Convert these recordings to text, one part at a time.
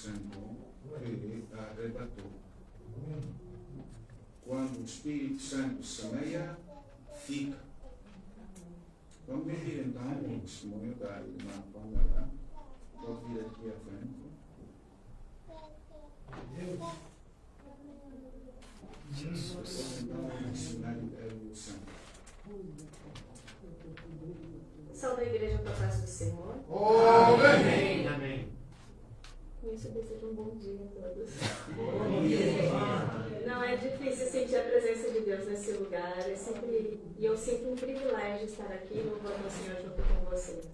Santo que a arrebatou. Quando o Espírito Santo semeia, fica. Vamos ouvir então o testemunho da irmã Pamela. Pode vir aqui à frente. Jesus. Então, o missionário é o Santo. Salve a igreja com a paz do Senhor. Amém. Amém. Com isso, eu desejo um bom dia a todos. Bom dia. Não é difícil sentir a presença de Deus nesse lugar. E eu sinto um privilégio estar aqui louvando ao Senhor junto com vocês.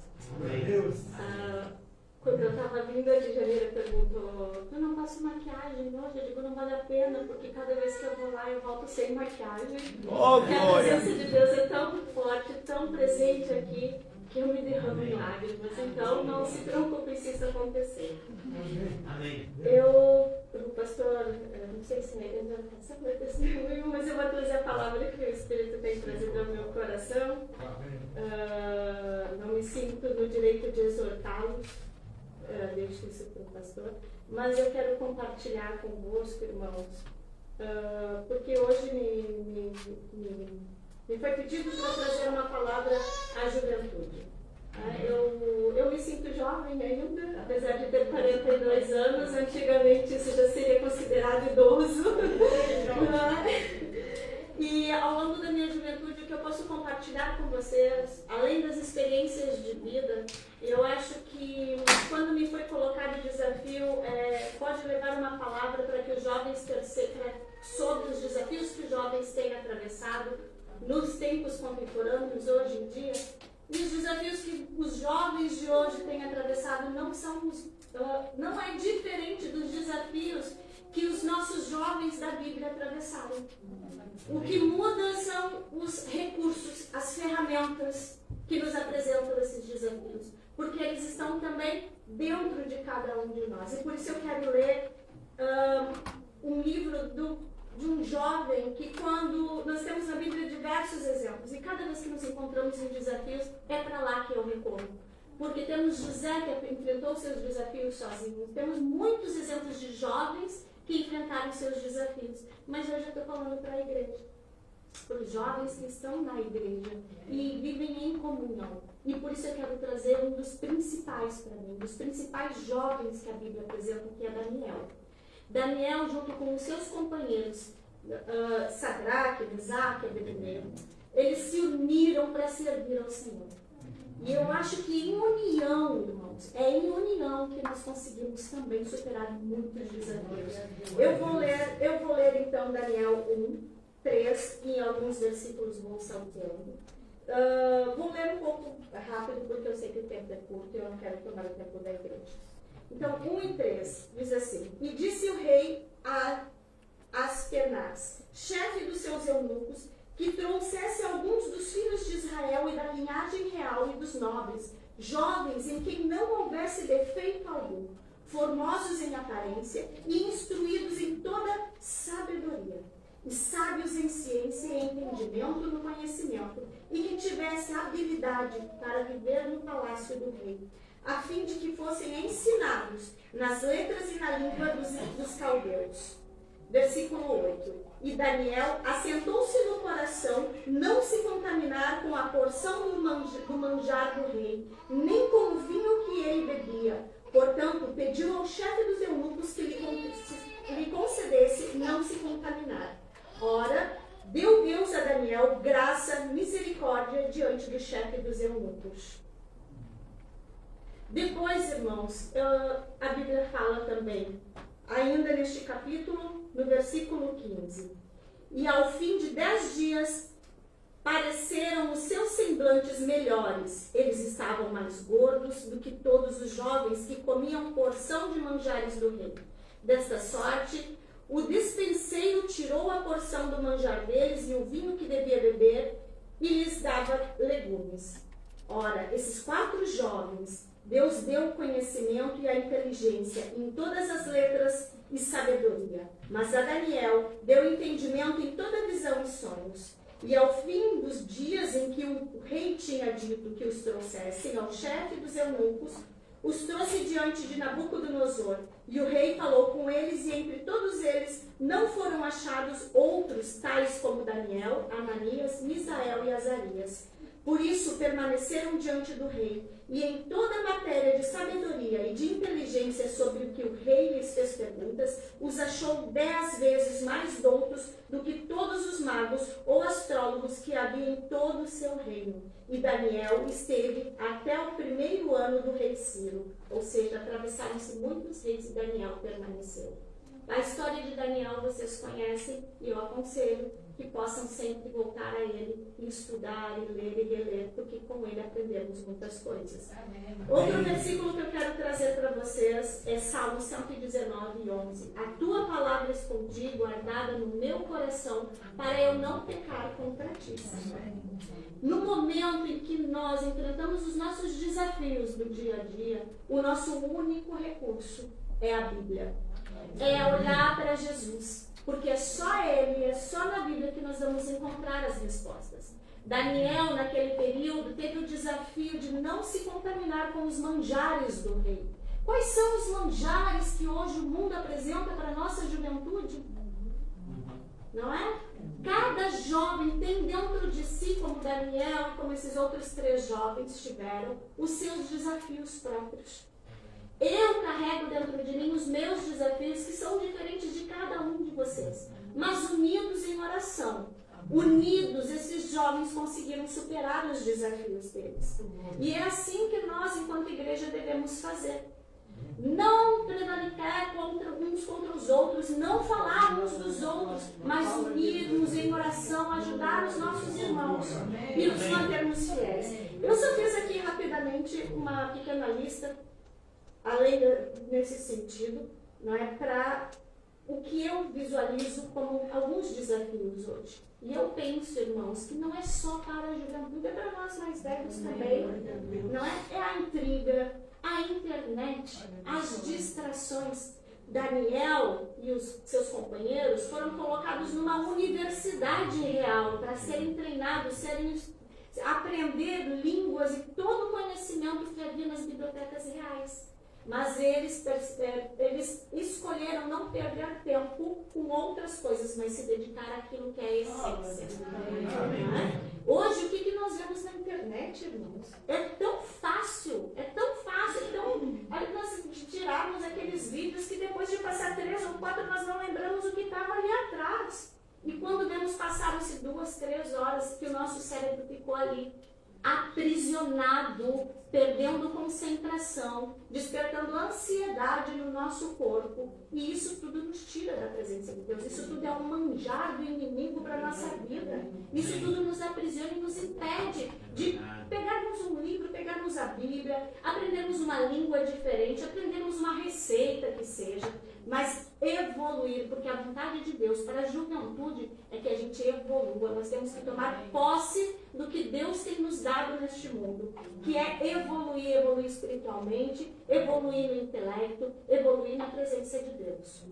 Quando eu estava vindo de Janeiro, eu perguntou: tu não passa maquiagem hoje? Eu digo: não vale a pena, porque cada vez que eu vou lá eu volto sem maquiagem. Porque a presença de Deus é tão forte, tão presente aqui, que eu me derramo em lágrimas. Então não se preocupem se isso acontecer. Amém. O pastor, não sei se ele ainda está sabendo testemunho, mas eu vou trazer a palavra que o Espírito tem trazido ao meu coração. Não me sinto no direito de exortá-los, deixo isso para o pastor, mas eu quero compartilhar convosco, irmãos, porque hoje me foi pedido para trazer uma palavra à juventude. Eu me sinto jovem ainda, apesar de ter 42 anos. Antigamente isso já seria considerado idoso. E ao longo da minha juventude, o que eu posso compartilhar com vocês, além das experiências de vida, eu acho que quando me foi colocado o desafio, pode levar uma palavra para que os jovens percebam sobre os desafios que os jovens têm atravessado nos tempos contemporâneos, hoje em dia. E os desafios que os jovens de hoje têm atravessado não é diferente dos desafios que os nossos jovens da Bíblia atravessaram. O que muda são os recursos, as ferramentas que nos apresentam esses desafios, porque eles estão também dentro de cada um de nós. E por isso eu quero ler um livro de um jovem que, quando nós temos na Bíblia diversos exemplos, e cada vez que nos encontramos em desafios, é para lá que eu recorro. Porque temos José que enfrentou seus desafios sozinho, temos muitos exemplos de jovens que enfrentaram seus desafios, mas hoje eu estou falando para a igreja, para os jovens que estão na igreja e vivem em comunhão. E por isso eu quero trazer um dos principais para mim, dos principais jovens que a Bíblia apresenta, que é Daniel. Daniel, junto com os seus companheiros, Sadraque, Mesaque e Abednego, eles se uniram para servir ao Senhor. E eu acho que em união, irmãos, é em união que nós conseguimos também superar muitos desafios. Eu vou ler então Daniel 1, 3, e em alguns versículos vou salteando. Vou ler um pouco rápido, porque eu sei que o tempo é curto e eu não quero tomar o tempo da igreja. Então, 1 e 3 diz assim: E disse o rei a Aspenaz, chefe dos seus eunucos, que trouxesse alguns dos filhos de Israel e da linhagem real e dos nobres, jovens em quem não houvesse defeito algum, formosos em aparência e instruídos em toda sabedoria, e sábios em ciência e entendimento no conhecimento, e que tivesse habilidade para viver no palácio do rei, a fim de que fossem ensinados nas letras e na língua dos caldeus. Versículo 8. E Daniel assentou-se no coração não se contaminar com a porção do manjar do rei, nem com o vinho que ele bebia. Portanto, pediu ao chefe dos eunucos que lhe concedesse não se contaminar. Ora, deu Deus a Daniel graça, misericórdia diante do chefe dos eunucos. Depois, irmãos, a Bíblia fala também, ainda neste capítulo, no versículo 15: E ao fim de 10 dias pareceram os seus semblantes melhores. Eles estavam mais gordos do que todos os jovens que comiam porção de manjares do rei. Desta sorte, o despenseiro tirou a porção do manjar deles e o vinho que devia beber e lhes dava legumes. Ora, esses 4 jovens, Deus deu o conhecimento e a inteligência em todas as letras e sabedoria. Mas a Daniel deu entendimento em toda visão e sonhos. E ao fim dos dias em que o rei tinha dito que os trouxessem ao chefe dos eunucos, os trouxe diante de Nabucodonosor. E o rei falou com eles, e entre todos eles não foram achados outros, tais como Daniel, Ananias, Misael e Azarias. Por isso permaneceram diante do rei, e em toda matéria de sabedoria e de inteligência sobre o que o rei lhes fez perguntas, os achou 10 vezes mais doutos do que todos os magos ou astrólogos que havia em todo o seu reino. E Daniel esteve até o 1º ano do rei Ciro, ou seja, atravessaram-se muitos reis e Daniel permaneceu. A história de Daniel vocês conhecem, e eu aconselho que possam sempre voltar a ele e estudar, e ler e reler, porque com ele aprendemos muitas coisas. Outro versículo que eu quero trazer para vocês é Salmo 119, 11. A tua palavra escondi, guardada no meu coração, para eu não pecar contra ti. No momento em que nós enfrentamos os nossos desafios do dia a dia, o nosso único recurso é a Bíblia. É olhar para Jesus, porque é só Ele, é só na Bíblia que nós vamos encontrar as respostas. Daniel, naquele período, teve o desafio de não se contaminar com os manjares do rei. Quais são os manjares que hoje o mundo apresenta para a nossa juventude? Não é? Cada jovem tem dentro de si, como Daniel e como esses outros 3 jovens tiveram, os seus desafios próprios. Eu carrego dentro de mim os meus desafios, que são diferentes de cada um de vocês, mas unidos em oração. Unidos, esses jovens conseguiram superar os desafios deles. E é assim que nós, enquanto igreja, devemos fazer. Não prevaricar uns contra os outros, não falar uns dos outros, mas unirmos em oração, ajudar os nossos irmãos e nos mantermos fiéis. Eu só fiz aqui rapidamente uma pequena lista, além nesse sentido, não é, para o que eu visualizo como alguns desafios hoje. E eu penso, irmãos, que não é só para a juventude, é para nós mais velhos também. Não é? É a intriga, a internet, as distrações. Daniel e os seus companheiros foram colocados numa universidade real para serem treinados, aprender línguas e todo o conhecimento que havia nas bibliotecas reais. Mas eles escolheram não perder tempo com outras coisas, mas se dedicar àquilo que é a essência. Hoje, o que nós vemos na internet, irmãos? É tão fácil, Olha, nós tirarmos aqueles vídeos que depois de passar 3 ou 4, nós não lembramos o que estava ali atrás. E quando vemos, passaram-se 2, 3 horas que o nosso cérebro ficou ali, aprisionado, perdendo concentração, despertando ansiedade no nosso corpo. E isso tudo nos tira da presença de Deus. Isso tudo é um manjar do inimigo para a nossa vida. Isso tudo nos aprisiona e nos impede de pegarmos um livro, pegarmos a Bíblia, aprendermos uma língua diferente, aprendermos uma receita que seja, mas evoluir, porque a vontade de Deus para a juventude é que a gente evolua. Nós temos que tomar posse do que Deus tem nos dado neste mundo, que é evoluir espiritualmente, evoluir no intelecto, evoluir na presença de Deus.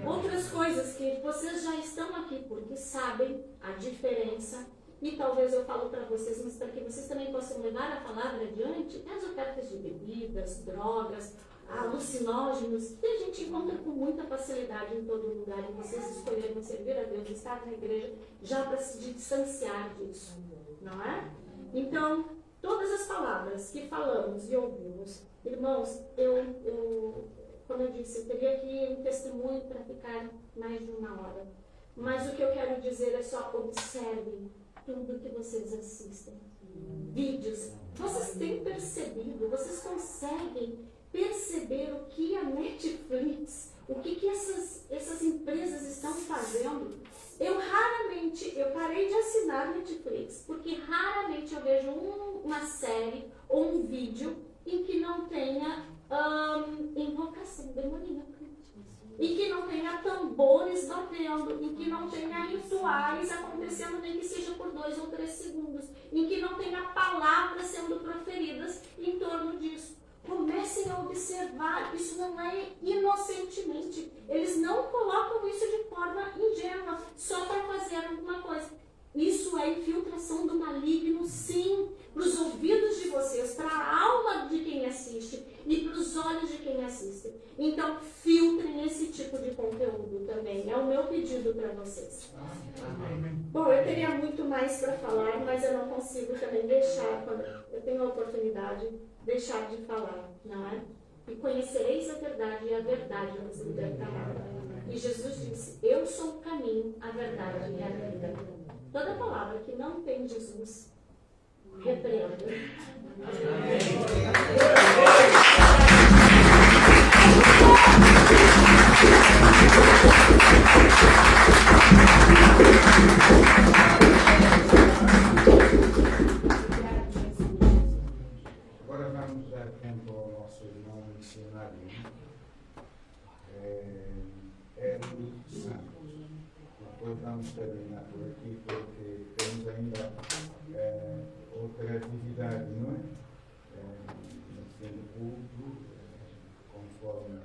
Outras coisas que vocês já estão aqui porque sabem a diferença, e talvez eu falo para vocês, mas para que vocês também possam levar a palavra adiante, as ofertas de bebidas, drogas, alucinógenos, que a gente encontra com muita facilidade em todo lugar, e vocês escolheram servir a Deus, estar na igreja, já para se distanciar disso, não é? Então, todas as palavras que falamos e ouvimos, irmãos, como eu disse, eu teria aqui um testemunho para ficar mais de 1 hora, mas o que eu quero dizer é só observem tudo que vocês assistem, vídeos, vocês têm percebido, vocês conseguem perceber o que a Netflix, o que essas empresas estão fazendo. Eu parei de assinar Netflix, porque raramente eu vejo uma série ou um vídeo em que não tenha invocação demoníaca, em que não tenha tambores batendo, em que não tenha rituais acontecendo, nem que seja por 2 ou 3 segundos, em que não tenha palavras sendo proferidas em torno disso. Comecem a observar, isso não é inocentemente. Eles não colocam isso de forma ingênua, só para fazer alguma coisa. Isso é infiltração do maligno, sim. para os ouvidos de vocês, para a alma de quem assiste e para os olhos de quem assiste. Então, filtrem esse tipo de conteúdo também. É o meu pedido para vocês. Bom, eu teria muito mais para falar, mas eu não consigo também deixar, quando eu tenho a oportunidade, deixar de falar, não é? E conhecereis a verdade, e a verdade vos libertará. E Jesus disse: eu sou o caminho, a verdade e a vida. Toda palavra que não tem Jesus, repreenda. Agora vamos dar tempo ao nosso irmão missionário, dos Santos. Depois vamos terminar por aqui, porque temos ainda outra atividade, não é? No fim do culto, conforme